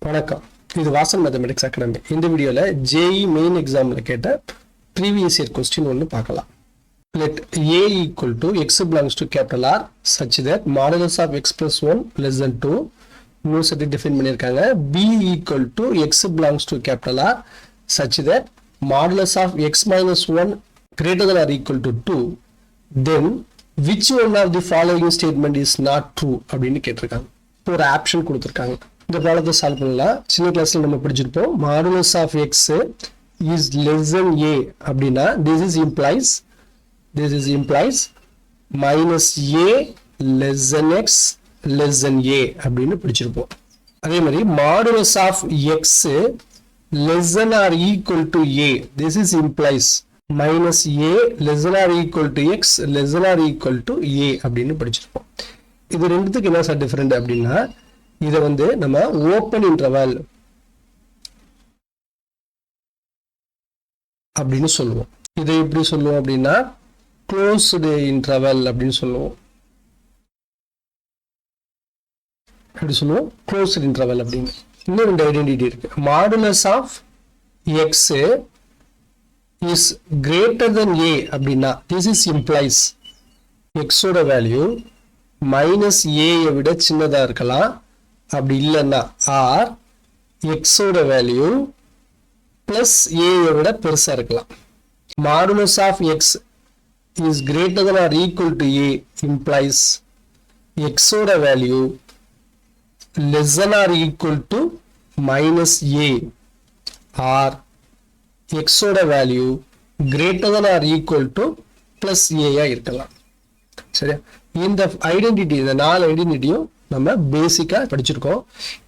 வணக்கம். இது Vasan mathematics academy. இந்த வீடியோல JEE மெயின் எக்ஸாம்ல கேட்ட ப்ரீவியஸ் இயர் क्वेश्चन ஒன்னு பார்க்கலாம். Let A equal to x belongs to capital R such that modulus of x plus 1 less than 2 இன்னொரு செட் டிஃபைன் பண்ணிருக்காங்க. B equal to x belongs to capital R such that modulus of x minus 1 greater than or equal to 2 then which one of the following statement is not true அப்படின்னு கேட்டிருக்காங்க. ஒரு option கொடுத்திருக்காங்க. இந்த ப்ராப்ளத்தை solve பண்ணலாம். சின்ன கிளாஸ்ல நம்ம படிச்சிருப்போம். Modulus of x is less than a அப்படினா this is implies minus a less than x less than a அப்படினு படிச்சிருப்போம். அதே மாதிரி modulus of x less than or equal to a this is implies minus a less than or equal to x less than or equal to a அப்படினு படிச்சிருப்போம். இது ரெண்டுத்துக்கு என்ன sir different அப்படினா இத வந்து நம்ம ஓபன் இன்டர்வல் அப்படினு சொல்லுவோம். இதை எப்படி சொல்லுவோம் அப்படினா க்ளோஸ்டு இன்டர்வல் அப்படினு சொல்லுவோம். எப்படி சொல்லுவோம்? க்ளோஸ்டு இன்டர்வல் அப்படினு. இன்னொரு ரெண்டு ஐடென்டிட்டி இருக்கு. Modulus of x is greater than a அப்படினா this is implies x ஓட வேல்யூ minus a விட சின்னதா இருக்கலாம். அப்படி இல்லைன்னா ஆர் எக்ஸோட வேல்யூ பிளஸ் ஏ விட பெருசா இருக்கலாம். Modulus of X is greater than or equal to A implies எக்ஸோட value less than or equal to minus A or எக்ஸோட value greater than or equal to plus ஏயா இருக்கலாம். சரியா? இந்த ஐடென்டிட்டி, இந்த 4 ஐடென்டிட்டியும் நம்ம பேசிக்கா படிச்சிருக்கோம்.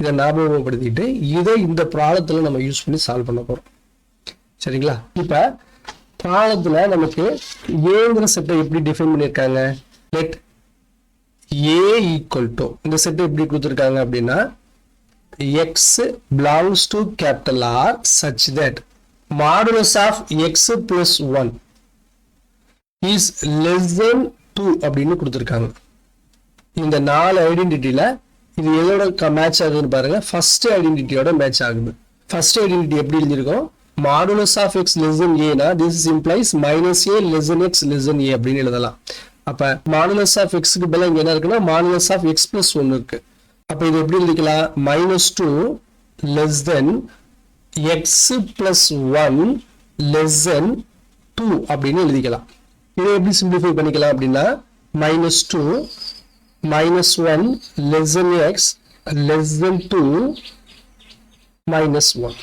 இதை ஞாபகப்படுத்திட்டு இதை இந்த ப்ராப்ளத்துல நம்ம யூஸ் பண்ணி சால்வ் பண்ண போறோம். சரிங்களா? இப்ப ப்ராப்ளத்துல நமக்கு ஏங்கிற செட்டை எப்படி டிஃபைன் பண்ணிருக்காங்க? லெட் ஏ ஈக்குவல் டு, இந்த செட்டை எப்படி கொடுத்துருக்காங்க அப்படின்னா x belongs to capital R such that modulus of x plus 1 is less than 2 அப்படின்னு கொடுத்துருக்காங்க. இந்த 4 ஐடென்டிட்டில இது எதோட மேட்ச் ஆகுதுன்னு பாருங்க. ஃபர்ஸ்ட் ஐடென்டிட்டியோட மேட்ச் ஆகுது. ஃபர்ஸ்ட் ஐடென்டிட்டி எப்படி எழுதிருக்கோம்? Modulus of x less than a னா this is implies minus a less than x less than a அப்படின்னு எழுதலாம். அப்ப மாடுலஸ் ஆஃப் x க்கு பதிலா இங்க என்ன இருக்குன்னா மாடுலஸ் ஆஃப் x plus 1 இருக்கு. அப்ப இது எப்படி எழுதிக்கலாம்? -2 less than x plus 1 less than 2 அப்படின்னு எழுதிக்கலாம். இதை எப்படி சிம்பிளிஃபை பண்ணிக்கலாம் அப்படின்னா -2 minus 1 less than x less than 2 minus 1.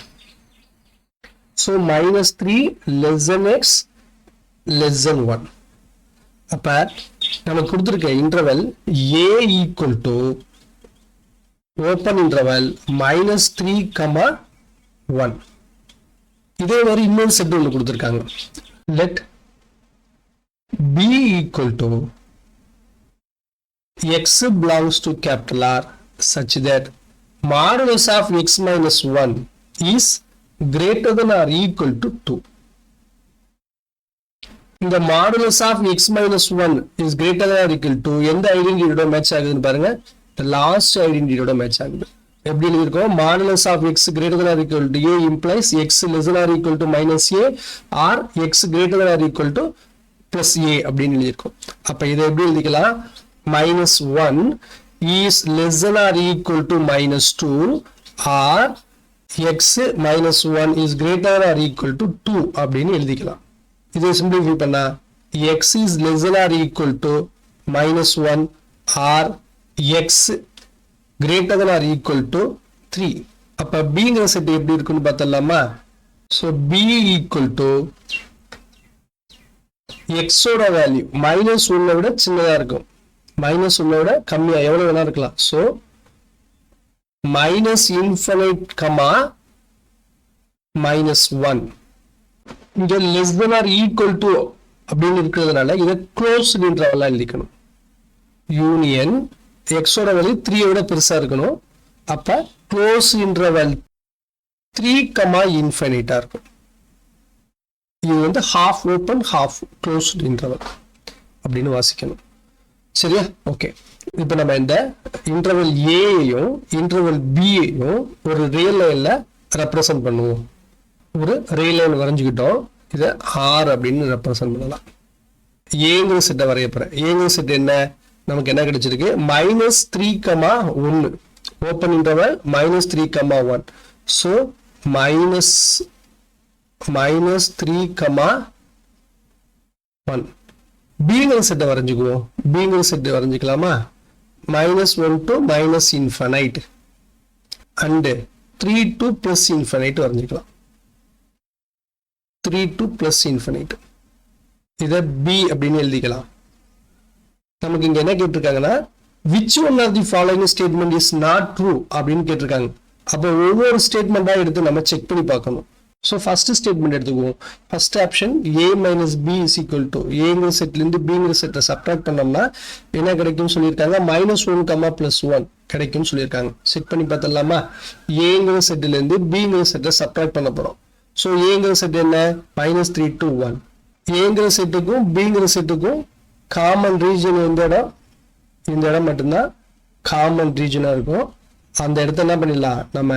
So minus 3 less than x less than 1. அப்ப நமக்கு கொடுத்திருக்க interval a equal to open interval -3, 1. இதே மாதிரி இன்னொரு செட் ஒன்று கொடுத்திருக்காங்க. Let b equal to x belongs to capital R such that modulus of x minus 1 is greater than or equal to 2. இந்த modulus of x minus 1 is greater than or equal to எந்த ஐடென்டிட்டியோட match ஆகுதுன்னு பாருங்க. Last ஐடென்டிட்டியோட match ஆகுது. எப்படி எழுதிருக்கோம்? modulus of x greater than or equal to a implies x less than or equal to minus a or x greater than or equal to plus a அப்படின்னு எழுதிருக்கோம். அப்ப இதை எப்படி எழுதிக்கலாம்? -1 is less than or equal to -2 or x minus 1 is greater than or equal to 2 அப்படின்னு எழுதிக்கலாம். இதை simplify பண்ணா x is less than or equal to -1 or x greater than or equal to 3. அப்ப bங்கிற செட் எப்படி இருக்குன்னு பார்த்தலாமா? so b equal to x ஓட value -1 விட சின்னதா இருக்கும். -1 விட கம்மியா எவ்வளவு வேணா இருக்கலாம். சோ -∞, -1 இங்க less than or equal to அப்படின்னு இருக்கிறதுனால இதை க்ளோஸ்டு இன்டர்வலா எழுதிக்கணும். யூனியன் x ஓட வேல்யூ 3 விட பெருசா இருக்கணும். அப்ப க்ளோஸ் இன்டர்வல் 3, இருக்கும். இது வந்து half open half closed interval அப்படின்னு வாசிக்கணும். சரியா? ஓகே. இப்போ நம்ம இந்த இன்டர்வல் ஏயையும் இன்டர்வல் பியையும் ஒரு ரியல் லைன்ல ரெப்ரசன்ட் பண்ணுவோம். ஒரு ரியல் லைன் வரைஞ்சுக்கிட்டோம். இதை ஆர் அப்படின்னு ரெப்ரசன்ட் பண்ணலாம். ஏங்கிற செட்டை வரைய போறேன். ஏங்கிற செட் என்ன, நமக்கு என்ன கிடைச்சிருக்கு, -3,1 ஓப்பன் இன்டர்வல் -3,1. ஸோ -3,1 பிங்கிற செட்டை வரைஞ்சுக்குவோம். பிங்கிற செட்டை வரைஞ்சிக்கலாமா, -1 to -infinite and 3 to +infinite வரைஞ்சிக்கலாம். 3 to +infinite இதை b அப்படின்னு எழுதிக்கலாம். நமக்கு இங்க என்ன கேட்டிருக்காங்கன்னா, which one of the following statement is not true அப்படின்னு கேட்டிருக்காங்க. அப்போ ஒவ்வொரு ஸ்டேட்மெண்டா எடுத்து நம்ம செக் பண்ணி பார்க்கணும். ஸோ ஃபர்ஸ்ட் ஸ்டேட்மெண்ட் எடுத்துக்குவோம். First option a minus b is equal to ஏங்கிற செட்லேருந்து பிங்கிற செட்டை சப்ட்ராக்ட் பண்ணோம்னா என்ன கிடைக்கும்னு சொல்லியிருக்காங்க, -1, +1 கிடைக்கும்னு சொல்லியிருக்காங்க. செக் பண்ணி பார்த்துடலாமா. ஏங்கிற செட்டிலேருந்து பிங்கிற செட்டை சப்ட்ராக்ட் பண்ண போறோம். ஸோ ஏங்கிற செட் என்ன, -3 to 1. ஏங்கிற செட்டுக்கும் பிங்கிற செட்டுக்கும் காமன் ரீஜன் எந்த இடம், இந்த இடம் மட்டும்தான் காமன் ரீஜனாக இருக்கும். அந்த இடத்த என்ன பண்ணிடலாம், நம்ம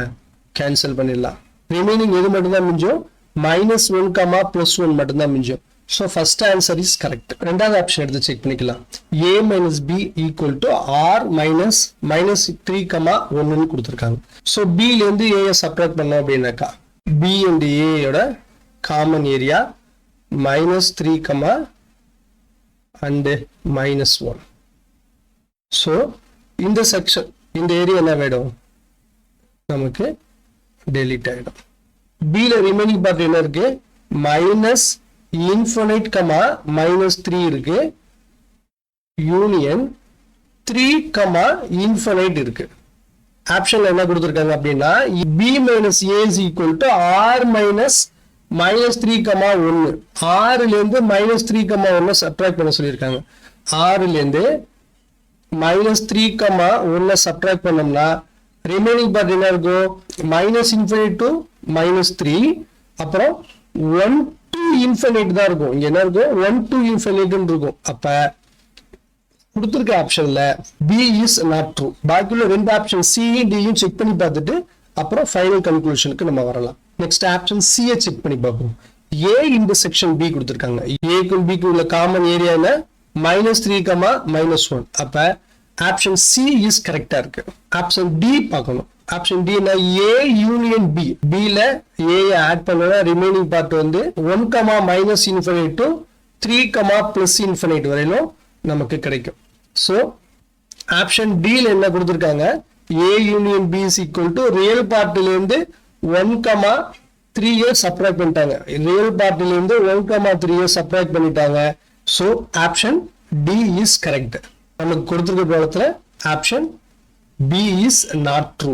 கேன்சல் பண்ணிடலாம். ரிமைனிங் எது மட்டும்தான் மிஞ்சும், -1, +1 மட்டும்தான் மிஞ்சும். So first answer is correct. ரெண்டாவது ஆப்ஷன் எடுத்து செக் பண்ணிக்கலாம். a minus b equal to r minus -3,1 கொடுத்துருக்காங்க. ஸோ பிலேருந்து ஏ சப்ட்ராக்ட் பண்ணோம் அப்படின்னாக்கா b and a யோட காமன் ஏரியா -3, and -1. ஸோ இந்த செக்ஷன், இந்த ஏரியா என்ன வேணும், நமக்கு டெலீட் ஆகிடும். பியில் ரிமைனிங் பார்ட் என்ன இருக்கு, -infinite, -3 இருக்கு, யூனியன் 3, infinite இருக்கு. ஆப்ஷன்ல என்ன கொடுத்துருக்காங்க அப்படின்னா, b minus a is equal to r minus -3,1. 6லேருந்து -3,1 subtract பண்ண சொல்லியிருக்காங்க. 6லேருந்து -3,1 சப்ட்ராக்ட் பண்ணோம்னா ரிமைனிங் பார்ட் என்ன இருக்கும், -infinite to -3, அப்புறம் 1 to infinite தான் இருக்கும். இங்க என்ன இருக்கும், 1 to infinite இருக்கும். அப்ப கொடுத்துருக்க ஆப்ஷன்ல b is not true. பாக்கியுள்ள ரெண்டு ஆப்ஷன் c d செக் பண்ணி பார்த்துட்டு அப்புறம் ஃபைனல் கன்க்ளூஷனுக்கு நம்ம வரலாம். நெக்ஸ்ட் ஆப்ஷன் c செக் பண்ணி பார்ப்போம். a இன்டர்செக்ஷன் b கொடுத்துருக்காங்க. a க்கும் b க்கும் உள்ள காமன் ஏரியா என்ன, -3, -1. அப்ப ஆப்ஷன் சி இஸ் கரெக்டா இருக்கு. ஆப்ஷன் டி பார்க்கணும். ஆப்ஷன் டி என்ன, ஏ யூனியன் பி. பில ஏ ஆட் பண்ணா ரிமைனிங் பார்ட் வந்து 1, -infinite to 3, +infinite வரையிலும் நமக்கு கிடைக்கும். ஸோ ஆப்ஷன் டில என்ன கொடுத்துருக்காங்க, A union B is equal to real பார்ட்ல இருந்து 1, 3 சப்ட்ராக்ட் பண்ணிட்டாங்க. ரியல் பார்ட்ல இருந்து 1, 3 சப்ட்ராக்ட் பண்ணிட்டாங்க. So option D is correct. நமக்கு கொடுத்திருக்க ப்ராப்ளத்துல option B is not true.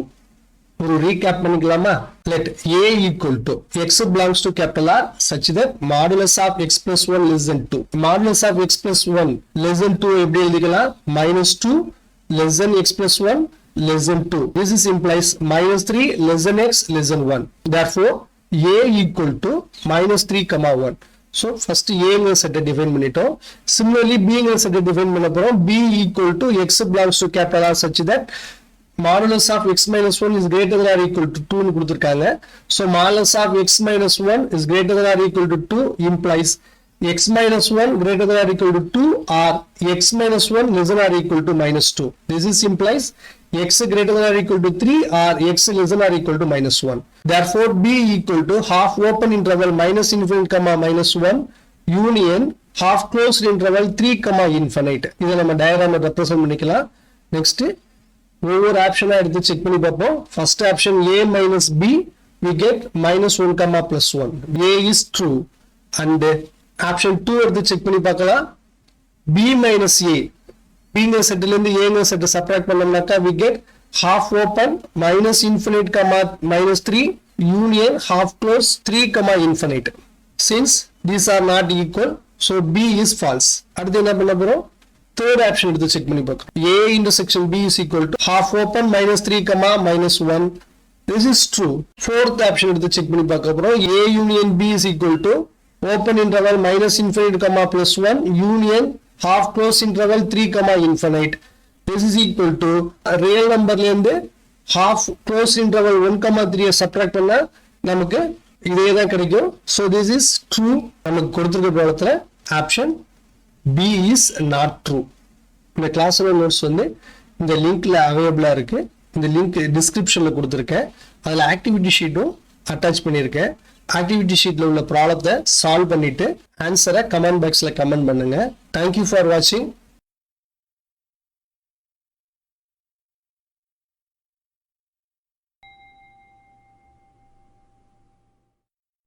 ஒரு ரீகேப் பண்ணிக்கலாமா. let a equal to x belongs to capital R such that modulus of x plus 1 less than 2. modulus of x plus 1 less than 2 எப்படி எழுதிக்கலாம், -2 less than x plus 1 less than 2. this is implies -3 less than x less than 1. therefore a equal to -3, 1. So first a set define பண்ணிட்டோம். Similarly b set define பண்ண போறோம். b equal to x belongs to capital R such that modulus of x minus 1 is greater than or equal to 2 னு கொடுத்திருக்காங்க. So modulus of x minus 1 is greater than or equal to 2 implies x minus 1 greater than or equal to 2 or x minus 1 less than or equal to -2. This is implies x greater than or equal to 3 or x less than or equal to -1. Therefore b equal to half open interval -infinite, -1 union half closed interval 3, infinite. இதை நம்ம diagram represent பண்ணிக்கலாம். Next ஒவ்வொரு ஆப்ஷனா எடுத்து check பண்ணி பார்ப்போம். First option a minus b we get -1, +1. a is true. and option 2 எடுத்து check பண்ணி பார்க்கலாம். b minus a, bங்கிற செட்ல இருந்து aங்கிற செட் சப்ட்ராக்ட் பண்ணோம்னாக்கா we get half open -infinite, -3 union half closed 3, infinite. since these are not equal so b is false. அடுத்து என்ன பண்ண போறோம், தேர்ட் ஆப்ஷன் எடுத்து செக் பண்ணி பார்க்கலாம். a intersection b is equal to half open -3, -1. this is true. fourth option எடுத்து check பண்ணி பார்க்க போறோம். a union b is equal to open interval -infinite, +1 union half closed interval 3, infinite. this is equal to real numberல இருந்து half closed interval 1,3 subtract பண்ணா நமக்கு இதே தான் கிடைக்கும். so this is true. நமக்கு கொடுத்திருக்க ப்ராப்ளத்துல option B is not true. இந்த கிளாஸோட நோட்ஸ் வந்து இந்த லிங்க்ல அவைலபிளா இருக்கு. இந்த லிங்க் டிஸ்கிரிப்ஷன்ல கொடுத்திருக்கேன். அதுல ஆக்டிவிட்டி ஷீட்டும் அட்டாச் பண்ணியிருக்கேன். ஆக்டிவிட்டி ஷீட்ல உள்ள ப்ராப்ளத்தை சால்வ் பண்ணிட்டு ஆன்சரை கமெண்ட் பாக்ஸ்ல கமெண்ட் பண்ணுங்க. தேங்க்யூ ஃபார் வாட்சிங்.